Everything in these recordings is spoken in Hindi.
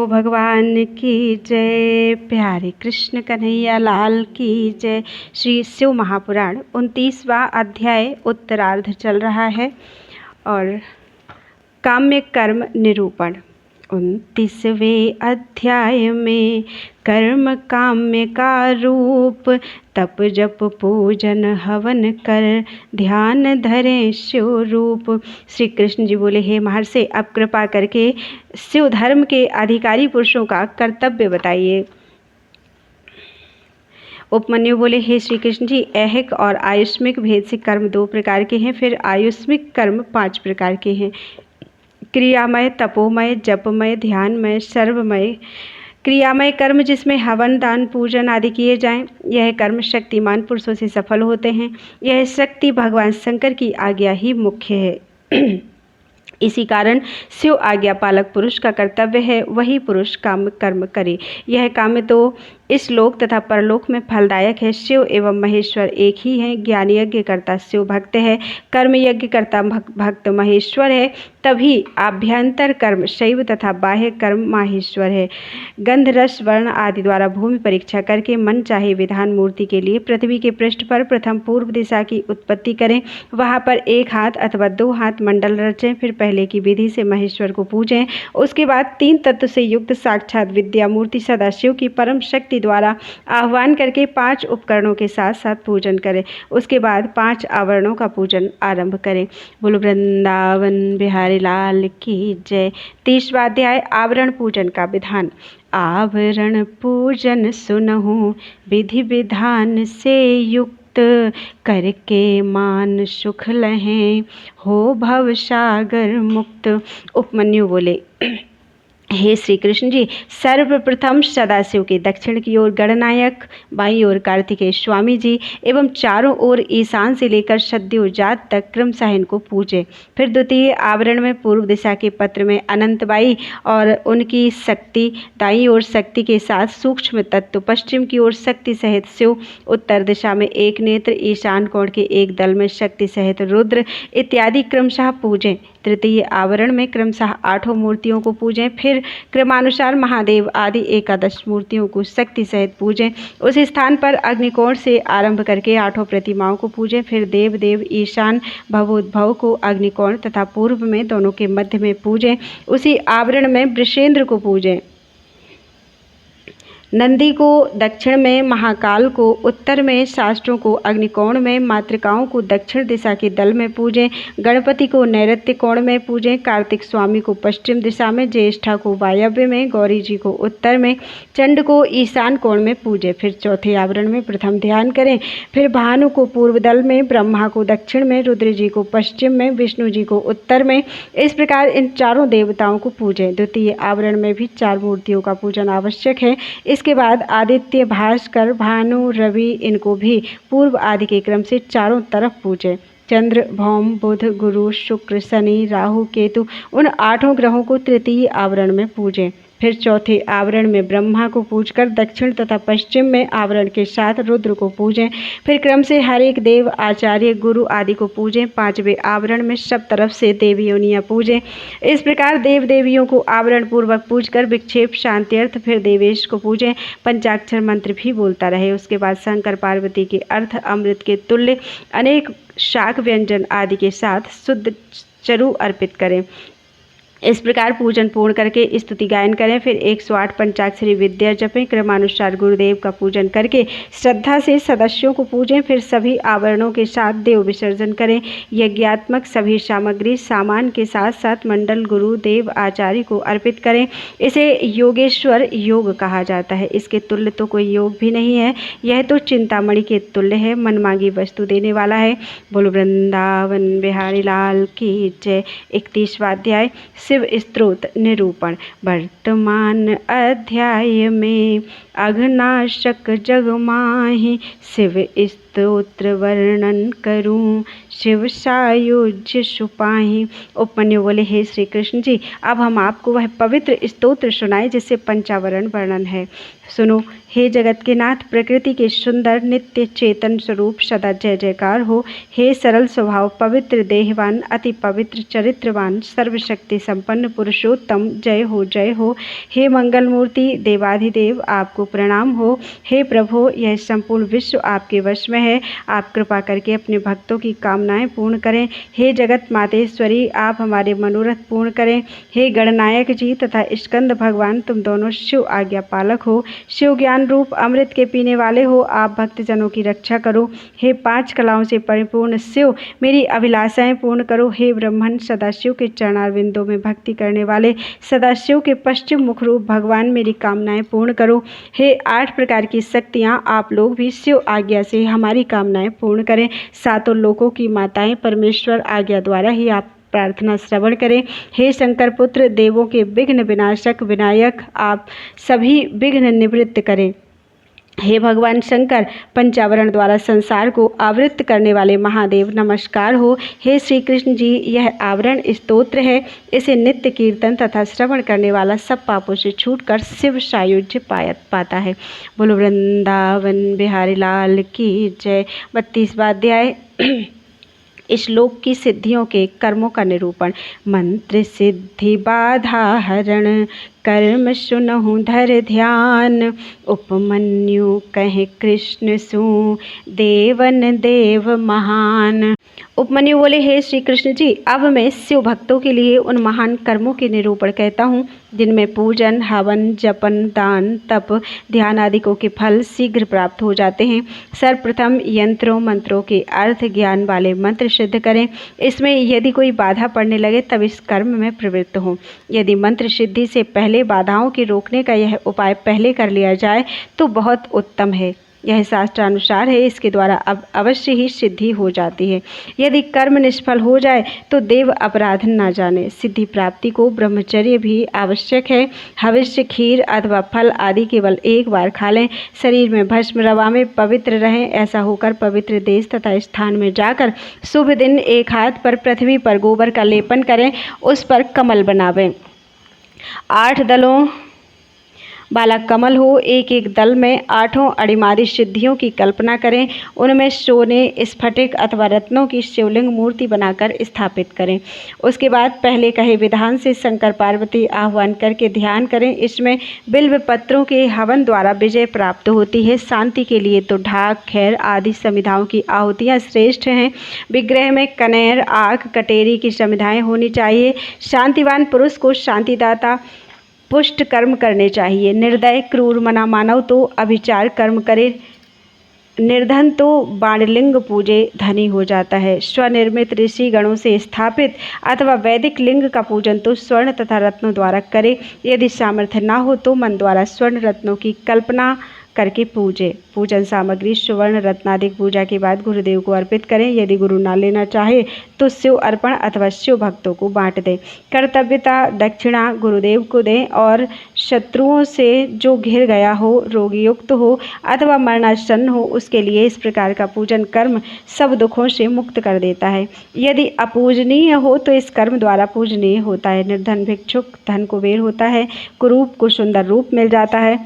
भगवान की जय। प्यारे कृष्ण कन्हैया लाल की जय। श्री शिव महापुराण 29वां अध्याय उत्तरार्ध चल रहा है और काम्य कर्म निरूपण। 29वें अध्याय में कर्म काम्य का रूप, तप जप पूजन हवन कर ध्यान धरे शिव रूप। श्री कृष्ण जी बोले, हे महर्षि, अब कृपा करके शिव धर्म के अधिकारी पुरुषों का कर्तव्य बताइए। उपमन्यु बोले, हे श्री कृष्ण जी, ऐहिक और आयुष्मिक भेद से कर्म 2 प्रकार के हैं, फिर आयुष्मिक कर्म 5 प्रकार के हैं। क्रियामय, तपोमय, जपमय, ध्यानमय, सर्वमय। क्रियामय कर्म जिसमें हवन, दान, पूजन आदि किए जाएं, यह कर्म शक्तिमान पुरुषों से सफल होते हैं। यह शक्ति भगवान शंकर की आज्ञा ही मुख्य है। इसी कारण शिव आज्ञा पालक पुरुष का कर्तव्य है, वही पुरुष काम कर्म करे। यह काम तो इस लोक तथा परलोक में फलदायक है। शिव एवं महेश्वर एक ही हैं। ज्ञान यज्ञ करता शिव भक्त है, कर्म यज्ञ करता भक्त महेश्वर है। तभी आभ्यंतर कर्म शैव तथा बाह्य कर्म माहेश्वर है। गंध, रस, वर्ण आदि द्वारा भूमि परीक्षा करके मन चाहे विधान मूर्ति के लिए पृथ्वी के पृष्ठ पर प्रथम पूर्व दिशा की उत्पत्ति करें, वहां पर 1 हाथ अथवा 2 हाथ मंडल रचें, फिर पहले की विधि से महेश्वर को पूजें। उसके बाद 3 तत्व से युक्त साक्षात विद्या मूर्ति सदाशिव की परम शक्ति द्वारा आह्वान करके 5 उपकरणों के साथ साथ पूजन करें। उसके बाद 5 आवरणों का पूजन आरंभ करें। बोलो वृंदावन बिहारी लाल की जय। 30वां अध्याय आवरण पूजन का विधान। आवरण पूजन सुनहु विधि विधान से युक्त, करके मान सुख लहें हो भव सागर मुक्त। उपमन्यु बोले, हे श्री कृष्ण जी, सर्वप्रथम सदाशिव के दक्षिण की ओर गणनायक, बाईं ओर कार्तिकेय स्वामी जी एवं चारों ओर ईशान से लेकर सद्योजात तक क्रमशः इनको पूजे। फिर द्वितीय आवरण में पूर्व दिशा के पत्र में अनंतबाई और उनकी शक्ति, दाईं ओर शक्ति के साथ सूक्ष्म तत्व, पश्चिम की ओर शक्ति सहित शिव, उत्तर दिशा में एक नेत्र, ईशान कोण के एक दल में शक्ति सहित रुद्र इत्यादि क्रमशः पूजें। तृतीय आवरण में क्रमशः 8 मूर्तियों को पूजें। फिर क्रमानुसार महादेव आदि 11 मूर्तियों को शक्ति सहित पूजें। उस स्थान पर अग्निकोण से आरंभ करके 8 प्रतिमाओं को पूजें। फिर देव देव, ईशान, भवोद्भव को अग्निकोण तथा पूर्व में दोनों के मध्य में पूजें। उसी आवरण में वृषेंद्र को पूजें। नंदी को दक्षिण में, महाकाल को उत्तर में, शास्त्रों को अग्निकोण में, मातृकाओं को दक्षिण दिशा के दल में पूजें। गणपति को नैऋत्य कोण में पूजें। कार्तिक स्वामी को पश्चिम दिशा में, ज्येष्ठा को वायव्य में, गौरी जी को उत्तर में, चंड को ईशान कोण में पूजें। फिर चौथे आवरण में प्रथम ध्यान करें। फिर भानु को पूर्व दल में, ब्रह्मा को दक्षिण में, रुद्र जी को पश्चिम में, विष्णु जी को उत्तर में। इस प्रकार इन चारों देवताओं को पूजें। द्वितीय आवरण में भी 4 मूर्तियों का पूजन आवश्यक है। इसके बाद आदित्य, भास्कर, भानु, रवि, इनको भी पूर्व आदि के क्रम से चारों तरफ पूजें। चंद्र, भौम, बुध, गुरु, शुक्र, शनि, राहु, केतु, उन 8 ग्रहों को तृतीय आवरण में पूजें। फिर चौथे आवरण में ब्रह्मा को पूजकर दक्षिण तथा पश्चिम में आवरण के साथ रुद्र को पूजें। फिर क्रम से हर एक देव, आचार्य, गुरु आदि को पूजें। 5वें आवरण में सब तरफ से देवी योनियां पूजें। इस प्रकार देव देवियों को आवरण पूर्वक पूजकर विक्षेप शांत्यर्थ फिर देवेश को पूजें। पंचाक्षर मंत्र भी बोलता रहे। उसके बाद शंकर पार्वती के अर्थ अमृत के तुल्य अनेक शाक व्यंजन आदि के साथ शुद्ध चरु अर्पित करें। इस प्रकार पूजन पूर्ण करके स्तुति गायन करें। फिर 108 पंचाक्षरी विद्या जपें। क्रमानुसार गुरुदेव का पूजन करके श्रद्धा से सदस्यों को पूजें। फिर सभी आवरणों के साथ देव विसर्जन करें। यज्ञात्मक सभी सामग्री सामान के साथ साथ मंडल, गुरु, देव, आचार्य को अर्पित करें। इसे योगेश्वर योग कहा जाता है। इसके तुल्य तो कोई योग भी नहीं है। यह तो चिंतामणि के तुल्य है, मनमांगी वस्तु देने वाला है। बोलो वृंदावन बिहारी लाल की जय। 31वां अध्याय शिव स्तोत्र निरूपण। वर्तमान अध्याय में अघनाशक जग माहि शिव स्तोत्र वर्णन करूं। शिव सायुज्य सुपाहि। उपमन्यु बोले, हे श्री कृष्ण जी, अब हम आपको वह पवित्र स्तोत्र सुनाए जिससे पंचावरण वर्णन है। सुनो। हे जगत के नाथ, प्रकृति के सुंदर नित्य चेतन स्वरूप सदा जय जयकार हो। हे सरल स्वभाव, पवित्र देहवान, अति पवित्र चरित्रवान, सर्वशक्ति संपन्न पुरुषोत्तम, जय हो जय हो। हे मंगल मूर्ति देवाधिदेव, आपको प्रणाम हो। हे प्रभु, यह संपूर्ण विश्व आपके वश में है। आप कृपा करके अपने भक्तों की कामनाएं पूर्ण करें। हे जगत मातेश्वरी, आप हमारे मनोरथ पूर्ण करें। हे गणनायक जी तथा स्कंद भगवान, तुम दोनों शिव आज्ञा पालक हो, शिव ज्ञान रूप अमृत के पीने वाले हो, आप भक्तजनों की रक्षा करो। हे 5 कलाओं से परिपूर्ण शिव, मेरी अभिलाषाएं पूर्ण करो। हे ब्रह्मन, सदाशिव के चरणारविंदों में भक्ति करने वाले सदाशिव के पश्चिम मुख रूप भगवान, मेरी कामनाएं पूर्ण करो। हे 8 प्रकार की शक्तियां, आप लोग भी शिव आज्ञा से हमारी कामनाएं पूर्ण करें। सातों लोकों की माताएं परमेश्वर आज्ञा द्वारा ही आप प्रार्थना श्रवण करें। हे शंकर पुत्र, देवों के विघ्न विनाशक विनायक, आप सभी विघ्न निवृत्त करें। हे भगवान शंकर, पंचावरण द्वारा संसार को आवृत करने वाले महादेव, नमस्कार हो। हे श्री कृष्ण जी, यह आवरण स्तोत्र है। इसे नित्य कीर्तन तथा श्रवण करने वाला सब पापों से छूटकर शिव सायुज्य पाता है। बोलो वृंदावन बिहारी लाल की जय। 32वां अध्याय श्लोक की सिद्धियों के कर्मों का निरूपण। मंत्र सिद्धि बाधा हरण, कर्म सुनहु धर ध्यान। उपमन्यु कहे कृष्ण सु, देवन देव महान। उपमन्यु बोले, हे श्री कृष्ण जी, अब मैं शिव भक्तों के लिए उन महान कर्मों के निरूपण कहता हूँ जिनमें पूजन, हवन, जपन, दान, तप, ध्यान आदि को के फल शीघ्र प्राप्त हो जाते हैं। सर्वप्रथम यंत्रों मंत्रों के अर्थ ज्ञान वाले मंत्र सिद्ध करें। इसमें यदि कोई बाधा पड़ने लगे तब इस कर्म में प्रवृत्त हो। यदि मंत्र सिद्धि से पहले बाधाओं के रोकने का यह उपाय पहले कर लिया जाए तो बहुत उत्तम है। यह शास्त्रानुसार है, इसके द्वारा अब अवश्य ही सिद्धि हो जाती है। यदि कर्म निष्फल हो जाए तो देव अपराध न जाने। सिद्धि प्राप्ति को ब्रह्मचर्य भी आवश्यक है। हविष्य, खीर अथवा फल आदि केवल एक बार खा लें। शरीर में भस्म रवा में पवित्र रहें। ऐसा होकर पवित्र देश तथा स्थान में जाकर शुभ दिन एक हाथ पर पृथ्वी पर गोबर का लेपन करें, उस पर कमल बनावें। 8 दलों वाला कमल हो। एक एक दल में 8 अणिमादी सिद्धियों की कल्पना करें। उनमें सोने, स्फटिक अथवा रत्नों की शिवलिंग मूर्ति बनाकर स्थापित करें। उसके बाद पहले कहे विधान से शंकर पार्वती आह्वान करके ध्यान करें। इसमें बिल्व पत्रों के हवन द्वारा विजय प्राप्त होती है। शांति के लिए तो ढाक, खैर आदि समिधाओं की आहुतियाँ श्रेष्ठ हैं। विग्रह में कनेर, आग, कटेरी की समिधाएँ होनी चाहिए। शांतिवान पुरुष को शांतिदाता पुष्ट कर्म करने चाहिए। निर्दय, क्रूर मना मानव तो अभिचार कर्म करे। निर्धन तो बाणलिंग पूजे धनी हो जाता है। स्वनिर्मित ऋषि गणों से स्थापित अथवा वैदिक लिंग का पूजन तो स्वर्ण तथा रत्नों द्वारा करे। यदि सामर्थ्य न हो तो मन द्वारा स्वर्ण रत्नों की कल्पना करके पूजे। पूजन सामग्री सुवर्ण रत्नादिक पूजा के बाद गुरुदेव को अर्पित करें। यदि गुरु ना लेना चाहे तो शिव अर्पण अथवा शिव भक्तों को बांट दें। कर्तव्यता दक्षिणा गुरुदेव को दें और शत्रुओं से जो घिर गया हो, रोगी युक्त हो अथवा मरणासन्न हो, उसके लिए इस प्रकार का पूजन कर्म सब दुखों से मुक्त कर देता है। यदि अपूजनीय हो तो इस कर्म द्वारा पूजनीय होता है। निर्धन भिक्षुक धन कुबेर होता है। कुरूप को सुंदर रूप मिल जाता है।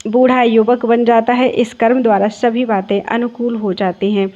बूढ़ा युवक बन जाता है। इस कर्म द्वारा सभी बातें अनुकूल हो जाती हैं।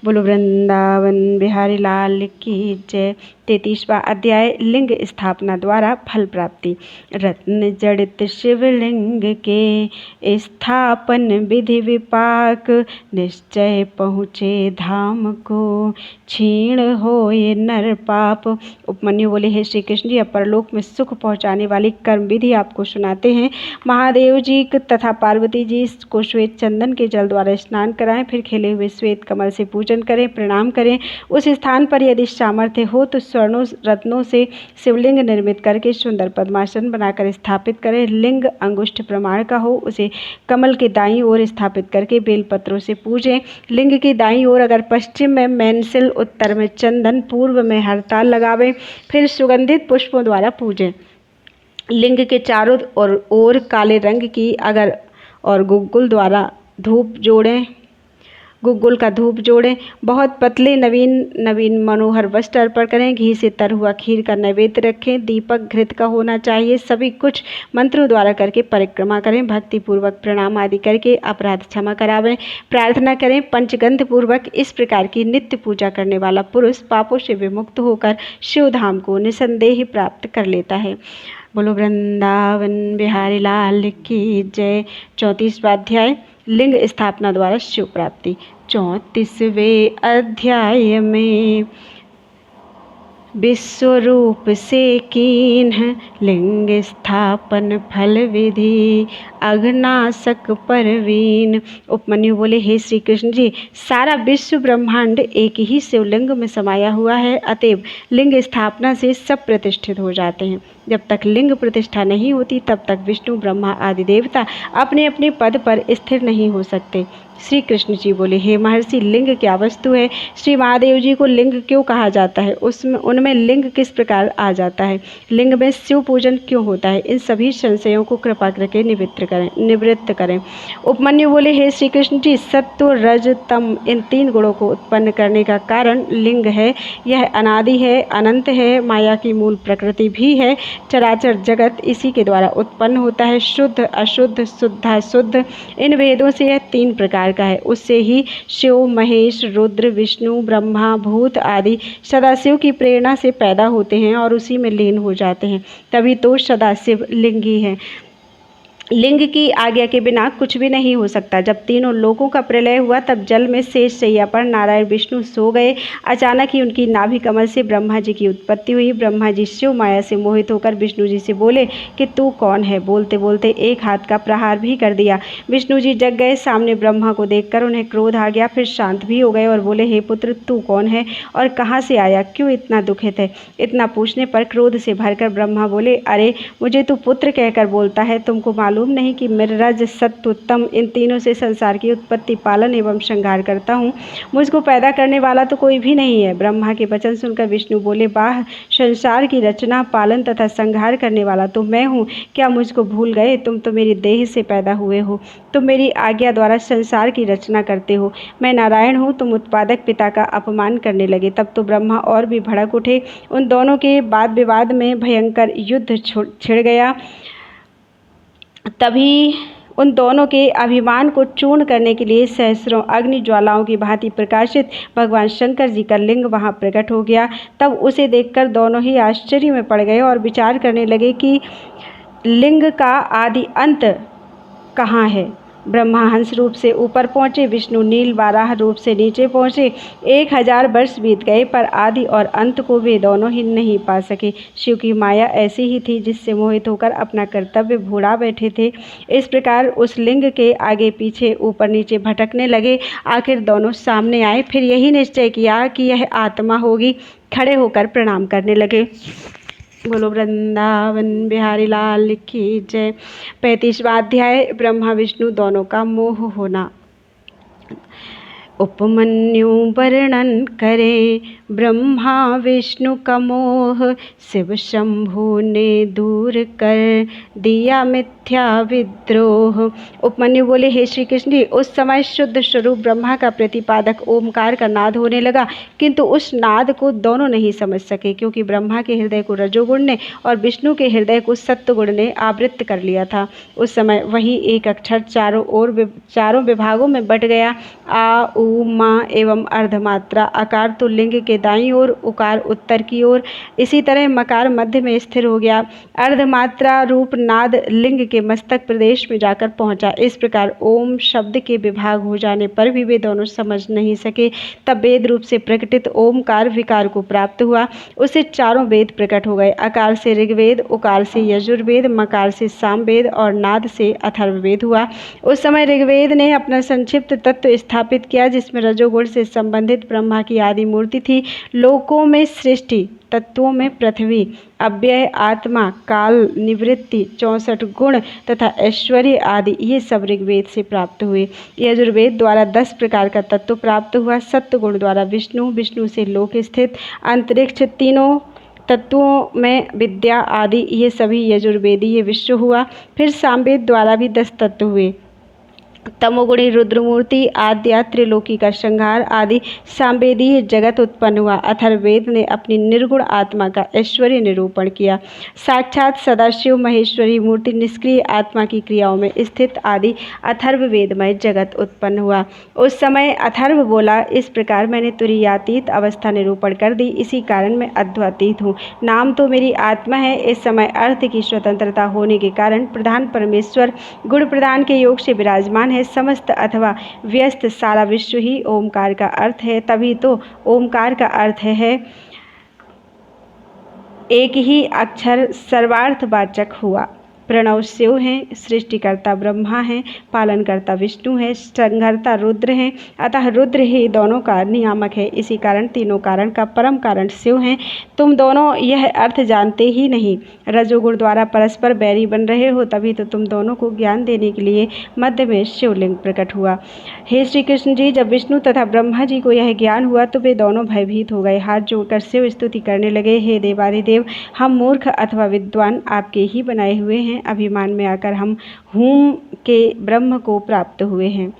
बोलो वृंदावन बिहारी लाल की जय। 33वां अध्याय लिंग स्थापना द्वारा फल प्राप्ति। रत्न जड़ित शिवलिंग के स्थापन विधि विपाक, निश्चय पहुँचे धाम को क्षीण हो ये नर पाप। उपमन्यु बोले, हे श्री कृष्ण जी, अब परलोक में सुख पहुँचाने वाली कर्म विधि आपको सुनाते हैं। महादेव जी तथा पार्वती जी को श्वेत चंदन के जल द्वारा स्नान कराएं। फिर खिले हुए श्वेत कमल से पूजन करें, प्रणाम करें। उस स्थान पर यदि सामर्थ्य हो तो स्वर्णों रत्नों से शिवलिंग निर्मित करके सुंदर पद्मासन बनाकर स्थापित करें। लिंग अंगुष्ठ प्रमाण का हो, उसे कमल के दाईं ओर स्थापित करके बेलपत्रों से पूजें। लिंग की दाईं ओर अगर पश्चिम में मैनसिल, उत्तर में चंदन, पूर्व में हरताल लगावें। फिर सुगंधित पुष्पों द्वारा पूजें। लिंग के चारों ओर काले रंग की अगर और गुग्गुल द्वारा धूप जोड़ें गुग्गुल का धूप जोड़ें, बहुत पतले नवीन मनोहर वस्त्र अर्पण करें, घी से तर हुआ खीर का नैवेद्य रखें, दीपक घृत का होना चाहिए। सभी कुछ मंत्रों द्वारा करके परिक्रमा करें, भक्ति पूर्वक प्रणाम आदि करके अपराध क्षमा करावें, प्रार्थना करें। पंचगंध पूर्वक इस प्रकार की नित्य पूजा करने वाला पुरुष पापों से विमुक्त होकर शिव धाम को निसंदेह प्राप्त कर लेता है। बोलो वृंदावन बिहारी लाल की जय। 34वां अध्याय लिंग स्थापना द्वारा शिव प्राप्ति। 34वें अध्याय में विश्वरूप से कीन्ह लिंग स्थापन फल विधि अघनाशक परवीन। उपमन्यु बोले, हे श्री कृष्ण जी, सारा विश्व ब्रह्मांड एक ही शिवलिंग में समाया हुआ है, अतएव लिंग स्थापना से सब प्रतिष्ठित हो जाते हैं। जब तक लिंग प्रतिष्ठा नहीं होती तब तक विष्णु ब्रह्मा आदि देवता अपने अपने पद पर स्थिर नहीं हो सकते। श्री कृष्ण जी बोले, हे महर्षि, लिंग क्या वस्तु है? श्री महादेव जी को लिंग क्यों कहा जाता है? उनमें लिंग किस प्रकार आ जाता है? लिंग में शिव पूजन क्यों होता है? इन सभी संशयों को कृपा करके निवृत्त करें। उपमन्यु बोले, हे श्री कृष्ण जी, सत्व रज तम इन 3 गुणों को उत्पन्न करने का कारण लिंग है। यह अनादि है, अनंत है, माया की मूल प्रकृति भी है। चराचर जगत इसी के द्वारा उत्पन्न होता है। शुद्ध अशुद्ध, शुद्धाशुद्ध, इन भेदों से यह 3 प्रकार का है। उससे ही शिव, महेश, रुद्र, विष्णु, ब्रह्मा, भूत आदि सदाशिव की प्रेरणा से पैदा होते हैं और उसी में लीन हो जाते हैं। तभी तो सदाशिव लिंगी है। लिंग की आज्ञा के बिना कुछ भी नहीं हो सकता। जब तीनों लोकों का प्रलय हुआ तब जल में शेष शैया पर नारायण विष्णु सो गए। अचानक ही उनकी नाभि कमल से ब्रह्मा जी की उत्पत्ति हुई। ब्रह्मा जी शिव माया से मोहित होकर विष्णु जी से बोले कि तू कौन है? बोलते बोलते एक हाथ का प्रहार भी कर दिया। विष्णु जी जग गए। सामने ब्रह्मा को देखकर उन्हें क्रोध आ गया, फिर शांत भी हो गए और बोले, हे पुत्र, तू कौन है और कहाँ से आया? क्यों इतना दुखित है? इतना पूछने पर क्रोध से भरकर ब्रह्मा बोले, अरे मुझे तू पुत्र कहकर बोलता है? तुमको मालूम नहीं कि मैं रज सत्व तम इन तीनों से संसार की उत्पत्ति, पालन एवं संहार करता हूँ। मुझको पैदा करने वाला तो कोई भी नहीं है। ब्रह्मा के वचन सुनकर विष्णु बोले, वाह, संसार की रचना, पालन तथा संहार करने वाला तो मैं हूँ। क्या मुझको भूल गए? तुम तो मेरी देह से पैदा हुए हो। तुम मेरी आज्ञा द्वारा संसार की रचना करते हो। मैं नारायण हूँ। तुम उत्पादक पिता का अपमान करने लगे। तब तो ब्रह्मा और भी भड़क उठे। उन दोनों के वाद विवाद में भयंकर युद्ध छिड़ गया। तभी उन दोनों के अभिमान को चूर्ण करने के लिए सहस्रों अग्नि ज्वालाओं की भांति प्रकाशित भगवान शंकर जी का लिंग वहां प्रकट हो गया। तब उसे देखकर दोनों ही आश्चर्य में पड़ गए और विचार करने लगे कि लिंग का आदि अंत कहाँ है। ब्रह्मा हंस रूप से ऊपर पहुँचे, विष्णु नील वाराह रूप से नीचे पहुँचे। 1000 वर्ष बीत गए पर आदि और अंत को वे दोनों ही नहीं पा सके। शिव की माया ऐसी ही थी जिससे मोहित होकर अपना कर्तव्य भुला बैठे थे। इस प्रकार उस लिंग के आगे पीछे ऊपर नीचे भटकने लगे। आखिर दोनों सामने आए। फिर यही निश्चय किया कि यह आत्मा होगी। खड़े होकर प्रणाम करने लगे। बोलो वृंदावन बिहारी लाल की जय। 35वां अध्याय ब्रह्मा विष्णु दोनों का मोह होना। उपमन्यु वर्णन करे ब्रह्मा विष्णु का मोह, शिव शंभु ने दूर कर दिया मिथ्या विद्रोह। उपमन्यु बोले, हे श्री कृष्ण जी, उस समय शुद्ध स्वरूप ब्रह्मा का प्रतिपादक ओमकार का नाद होने लगा, किंतु उस नाद को दोनों नहीं समझ सके, क्योंकि ब्रह्मा के हृदय को रजोगुण ने और विष्णु के हृदय को सत्वगुण ने आवृत्त कर लिया था। उस समय वही एक अक्षर चारों विभागों में बट गया। आ, उ, मा एवं अर्धमात्रा। आकार तो लिंग के दाईं ओर, उकार उत्तर की ओर, इसी तरह मकार मध्य में स्थिर हो गया। अर्धमात्रा रूप नाद लिंग के मस्तक प्रदेश में जाकर पहुंचा। इस प्रकार ओम शब्द के विभाग हो जाने पर भी वे दोनों समझ नहीं सके। तब वेद रूप से प्रकटित ओमकार विकार को प्राप्त हुआ। उससे चारों वेद प्रकट हो गए। आकार से ऋग्वेद, उकार से यजुर्वेद, मकार से सामवेद और नाद से अथर्ववेद हुआ। उस समय ऋग्वेद ने अपना संक्षिप्त तत्व स्थापित किया, जिसमें रजोगुण से संबंधित ब्रह्मा की आदि मूर्ति थी। लोकों में सृष्टि, तत्वों में पृथ्वी, अव्यय, आत्मा, काल, निवृत्ति, 64 गुण तथा ऐश्वर्य आदि ये सब ऋग्वेद से प्राप्त हुए। यजुर्वेद द्वारा 10 प्रकार का तत्व प्राप्त हुआ। सत्व गुण द्वारा विष्णु, विष्णु से लोक स्थित, अंतरिक्ष, तीनों तत्वों में विद्या आदि ये सभी यजुर्वेदीय विश्व हुआ। फिर सामवेद द्वारा भी 10 तत्व हुए। तमोगुणी रुद्रमूर्ति, आद्या त्रिलोकी का संहार आदि सांवेदीय जगत उत्पन्न हुआ। अथर्ववेद ने अपनी निर्गुण आत्मा का ऐश्वर्य निरूपण किया। साक्षात सदाशिव महेश्वरी मूर्ति निष्क्रिय आत्मा की क्रियाओं में स्थित आदि अथर्ववेदमय जगत उत्पन्न हुआ। उस समय अथर्व बोला, इस प्रकार मैंने तुरीयातीत अवस्था निरूपण कर दी, इसी कारण मैं अद्वैतीत हूँ। नाम तो मेरी आत्मा है। इस समय अर्थ की स्वतंत्रता होने के कारण प्रधान परमेश्वर गुण प्रधान के योग से विराजमान है। समस्त अथवा व्यस्त सारा विश्व ही ओमकार का अर्थ है। तभी तो ओमकार का अर्थ है एक ही अक्षर सर्वार्थवाचक हुआ। प्रणव शिव हैं, सृष्टिकर्ता ब्रह्मा हैं, पालनकर्ता विष्णु हैं, संहर्ता रुद्र हैं। अतः रुद्र ही दोनों का नियामक है। इसी कारण तीनों कारण का परम कारण शिव हैं। तुम दोनों यह अर्थ जानते ही नहीं। रजोगुण द्वारा परस्पर बैरी बन रहे हो, तभी तो तुम दोनों को ज्ञान देने के लिए मध्य में शिवलिंग प्रकट हुआ। हे श्री कृष्ण जी, जब विष्णु तथा ब्रह्मा जी को यह ज्ञान हुआ तो वे दोनों भयभीत हो गए। हाथ जोड़कर शिव स्तुति करने लगे, हे देवादिदेव, हम मूर्ख अथवा विद्वान आपके ही बनाए हुए हैं। अभिमान में आकर हम हूँ के ब्रह्म को प्राप्त हुए हैं।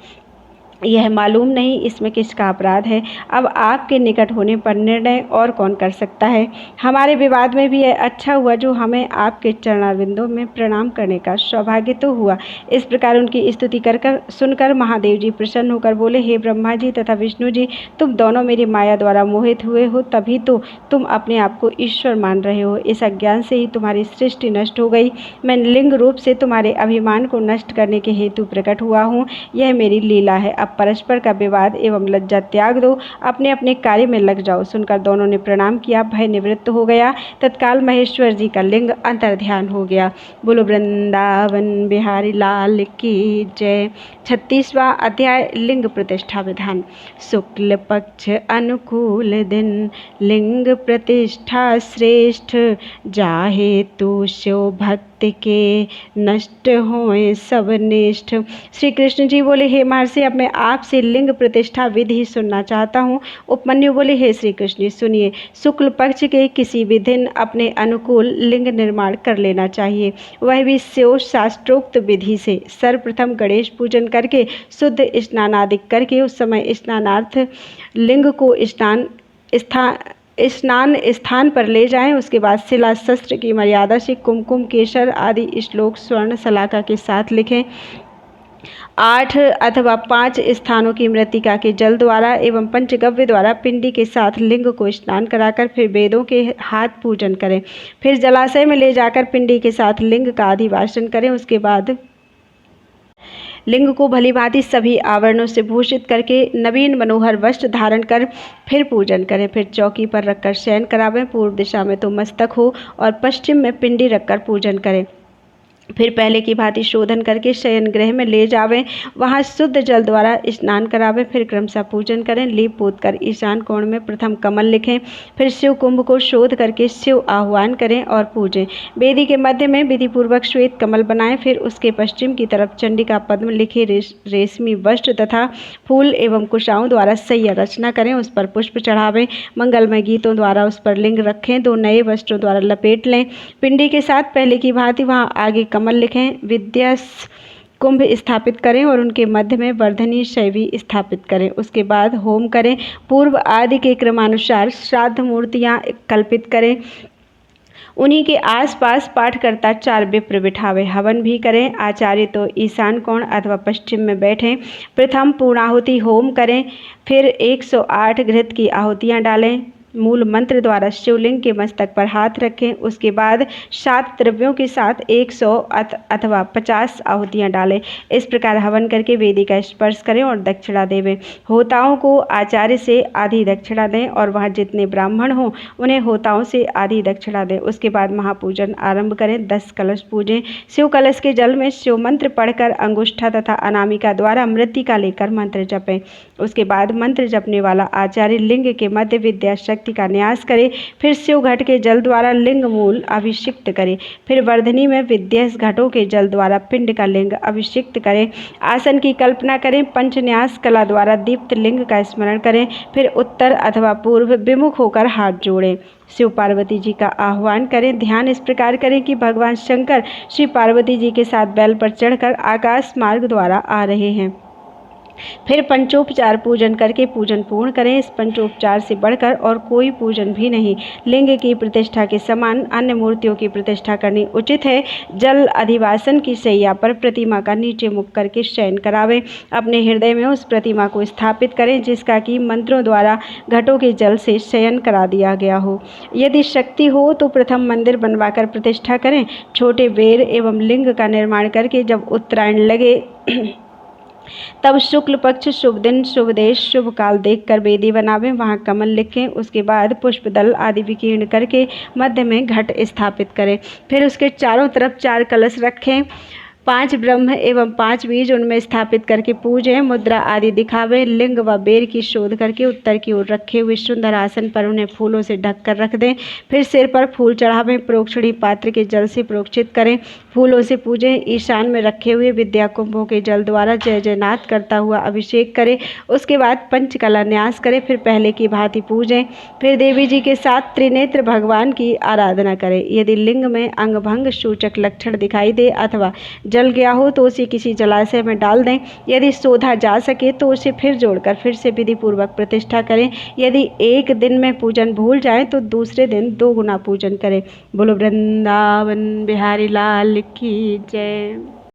यह मालूम नहीं इसमें किसका अपराध है। अब आपके निकट होने पर निर्णय और कौन कर सकता है। हमारे विवाद में भी यह अच्छा हुआ जो हमें आपके चरणारविंदों में प्रणाम करने का सौभाग्य तो हुआ। इस प्रकार उनकी स्तुति कर सुनकर महादेव जी प्रसन्न होकर बोले, हे ब्रह्मा जी तथा विष्णु जी, तुम दोनों मेरी माया द्वारा मोहित हुए हो, तभी तो तुम अपने आप को ईश्वर मान रहे हो। इस अज्ञान से ही तुम्हारी सृष्टि नष्ट हो गई। मैं लिंग रूप से तुम्हारे अभिमान को नष्ट करने के हेतु प्रकट हुआ हूँ। यह मेरी लीला है। अब परस्पर का विवाद एवं लज्जा त्याग दो, अपने अपने कार्य में लग जाओ। सुनकर दोनों ने प्रणाम किया, भय निवृत्त हो गया। तत्काल महेश्वर जी का लिंग अंतर्ध्यान हो गया। बोलो वृंदावन बिहारी लाल की जय। 36वां अध्याय लिंग प्रतिष्ठा विधान। शुक्ल पक्ष अनुकूल दिन लिंग प्रतिष्ठा श्रेष्ठ, जाहे तू शिव भक्त के नष्ट होए सब निष्ठ। श्री कृष्ण जी बोले, हे महर्षि, अब मैं आपसे लिंग प्रतिष्ठा विधि सुनना चाहता हूँ। उपमन्यु बोले, हे श्री कृष्ण जी सुनिए। शुक्ल पक्ष के किसी भी दिन अपने अनुकूल लिंग निर्माण कर लेना चाहिए, वह भी शिव शास्त्रोक्त विधि से। सर्वप्रथम गणेश पूजन करके शुद्ध स्नानादि करके उस समय स्नानार्थ लिंग को स्नान स्थान पर ले जाएं। उसके बाद शिला शस्त्र की मर्यादा से कुमकुम केसर आदि श्लोक स्वर्ण शलाका के साथ लिखें। 8 अथवा 5 स्थानों की मृत्तिका के जल द्वारा एवं पंचगव्य द्वारा पिंडी के साथ लिंग को स्नान कराकर फिर वेदों के हाथ पूजन करें। फिर जलाशय में ले जाकर पिंडी के साथ लिंग का अधिवासन करें। उसके बाद लिंग को भली भांति सभी आवरणों से भूषित करके नवीन मनोहर वस्त्र धारण कर फिर पूजन करें। फिर चौकी पर रखकर शयन करावें। पूर्व दिशा में तो मस्तक हो और पश्चिम में पिंडी रखकर पूजन करें। फिर पहले की भांति शोधन करके शयन गृह में ले जावें, वहाँ शुद्ध जल द्वारा स्नान करावें। फिर क्रमशः पूजन करें। लीप पोत कर ईशान कोण में प्रथम कमल लिखें। फिर शिव कुंभ को शोध करके शिव आह्वान करें और पूजें। वेदी के मध्य में विधिपूर्वक श्वेत कमल बनाएं। फिर उसके पश्चिम की तरफ चंडिका पद्म लिखे रेशमी वस्त्र तथा फूल एवं कुशाओं द्वारा सैया रचना करें। उस पर पुष्प चढ़ावें। मंगलमय गीतों द्वारा उस पर लिंग रखें। 2 नए वस्त्रों द्वारा लपेट लें। पिंडी के साथ पहले की भांति वहाँ आगे कमल लिखें। विद्या कुंभ स्थापित करें और उनके मध्य में वर्धनी शैवी स्थापित करें। उसके बाद होम करें। पूर्व आदि के क्रमानुसार श्राद्ध मूर्तियाँ कल्पित करें। उन्हीं के आसपास पाठकर्ता 4 विप्र बिठावे। हवन भी करें। आचार्य तो ईशान कोण अथवा पश्चिम में बैठें। प्रथम पूर्णाहुति होम करें। फिर 108 घृत की आहुतियाँ डालें। मूल मंत्र द्वारा शिवलिंग के मस्तक पर हाथ रखें। उसके बाद 7 द्रव्यों के साथ 100 अथवा 50 आहुतियाँ डालें। इस प्रकार हवन करके वेदी का स्पर्श करें और दक्षिणा देवें। होताओं को आचार्य से आधी दक्षिणा दें और वहाँ जितने ब्राह्मण हों उन्हें होताओं से आधी दक्षिणा दें। उसके बाद महापूजन आरंभ करें। 10 कलश पूजें। शिव कलश के जल में शिव मंत्र पढ़कर अंगुष्ठा तथा अनामिका द्वारा मृत्तिका लेकर मंत्र जपें। उसके बाद मंत्र जपने वाला आचार्य लिंग के मध्य विद्या शक्ति शक्ति का न्यास करें। फिर शिव घट के जल द्वारा लिंग मूल अभिषिक्त करें। फिर वर्धनी में विद्यस घटों के जल द्वारा पिंड का लिंग अभिषिक्त करें। आसन की कल्पना करें। पंचन्यास कला द्वारा दीप्त लिंग का स्मरण करें। फिर उत्तर अथवा पूर्व विमुख होकर हाथ जोड़ें। शिव पार्वती जी का आह्वान करें। ध्यान इस प्रकार करें कि भगवान शंकर श्री पार्वती जी के साथ बैल पर चढ़कर आकाश मार्ग द्वारा आ रहे हैं। फिर पंचोपचार पूजन करके पूजन पूर्ण करें। इस पंचोपचार से बढ़कर और कोई पूजन भी नहीं। लिंग की प्रतिष्ठा के समान अन्य मूर्तियों की प्रतिष्ठा करनी उचित है। जल अधिवासन की शैया पर प्रतिमा का नीचे मुख करके शयन करावें। अपने हृदय में उस प्रतिमा को स्थापित करें जिसका कि मंत्रों द्वारा घटों के जल से शयन करा दिया गया हो। यदि शक्ति हो तो प्रथम मंदिर बनवाकर प्रतिष्ठा करें। छोटे बेर एवं लिंग का निर्माण करके जब उत्तरायण लगे तब शुक्ल पक्ष शुभ दिन शुभ देश शुभ काल देखकर वेदी बनावें। वहां कमल लिखें। उसके बाद पुष्प दल आदि विकीर्ण करके मध्य में घट स्थापित करें। फिर उसके चारों तरफ 4 कलश रखें। 5 ब्रह्म एवं 5 बीज उनमें स्थापित करके पूजें। मुद्रा आदि दिखावें। लिंग व बेर की शोध करके उत्तर की ओर रखे हुए सुंदर आसन पर उन्हें फूलों से ढक कर रख दें। फिर सिर पर फूल चढ़ावें। प्रोक्षणी पात्र के जल से प्रोक्षित करें। फूलों से पूजें। ईशान में रखे हुए विद्या कुंभों के जल द्वारा जय जयनाथ करता हुआ अभिषेक करें। उसके बाद पंचकला न्यास करें। फिर पहले की भांति पूजें। फिर देवी जी के साथ त्रिनेत्र भगवान की आराधना करें। यदि लिंग में अंगभंग सूचक लक्षण दिखाई दे अथवा जल गया हो तो उसे किसी जलाशय में डाल दें। यदि शोधा जा सके तो उसे फिर जोड़कर फिर से विधि पूर्वक प्रतिष्ठा करें। यदि एक दिन में पूजन भूल जाए तो दूसरे दिन 2 गुना पूजन करें। बोलो वृंदावन बिहारी लाल की जय।